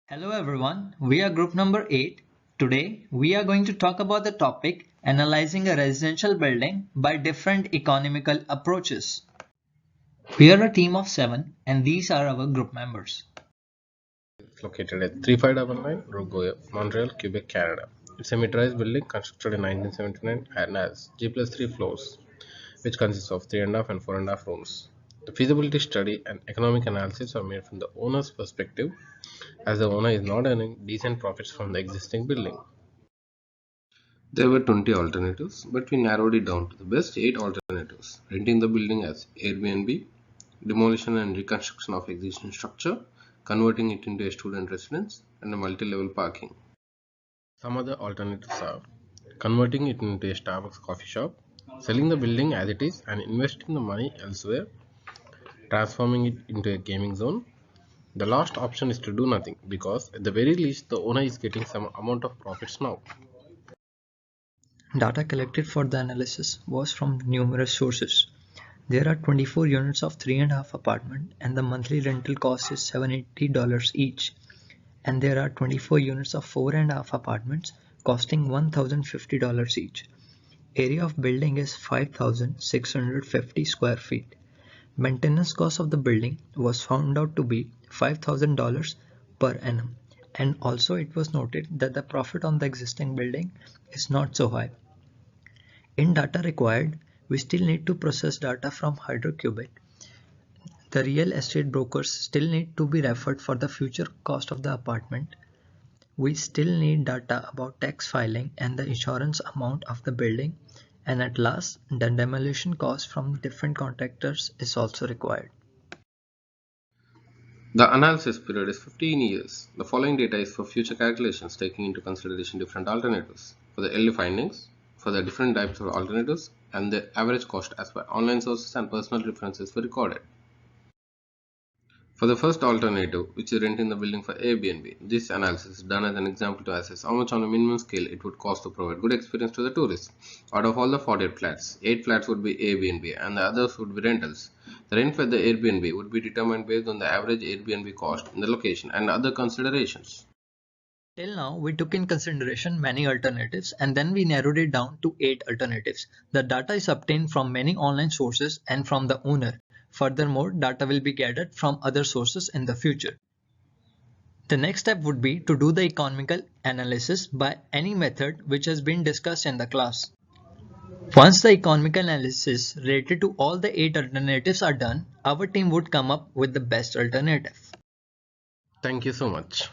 Hello everyone, we are group number 8. Today we are going to talk about the topic analyzing a residential building by different economical approaches. We are a team of 7 and these are our group members. It's located at 3599 Rogoya, Montreal, Quebec, Canada. It's a mid-rise building constructed in 1979 and has G plus 3 floors, which consists of 3.5 and 4.5 rooms. The feasibility study and economic analysis are made from the owner's perspective, as the owner is not earning decent profits from the existing building. There were 20 alternatives, but we narrowed it down to the best 8 alternatives: renting the building as Airbnb, demolition and reconstruction of existing structure, converting it into a student residence, and a multi-level parking. Some other alternatives are converting it into a Starbucks coffee shop, selling the building as it is and investing the money elsewhere, transforming it into a gaming zone. The last option is to do nothing because at the very least the owner is getting some amount of profits now. Data collected for the analysis was from numerous sources. There are 24 units of 3.5 apartment and the monthly rental cost is $780 each. And there are 24 units of 4.5 apartments costing $1,050 each. Area of building is 5,650 square feet. Maintenance cost of the building was found out to be $5,000 per annum, and also it was noted that the profit on the existing building is not so high. In data required, we still need to process data from Hydrocubic. The real estate brokers still need to be referred for the future cost of the apartment. We still need data about tax filing and the insurance amount of the building, and at last the demolition cost from different contractors is also required. The analysis period is 15 years. The following data is for future calculations taking into consideration different alternatives. For the early findings, for the different types of alternatives, and the average cost as per online sources and personal references were recorded. For the first alternative, which is renting the building for Airbnb, this analysis is done as an example to assess how much on a minimum scale it would cost to provide good experience to the tourists. Out of all the 48 flats, 8 flats would be Airbnb and the others would be rentals. The rent for the Airbnb would be determined based on the average Airbnb cost in the location and other considerations. Till now, we took in consideration many alternatives and then we narrowed it down to 8 alternatives. The data is obtained from many online sources and from the owner. Furthermore, data will be gathered from other sources in the future. The next step would be to do the economical analysis by any method which has been discussed in the class. Once the economical analysis related to all the 8 alternatives are done, our team would come up with the best alternative. Thank you so much.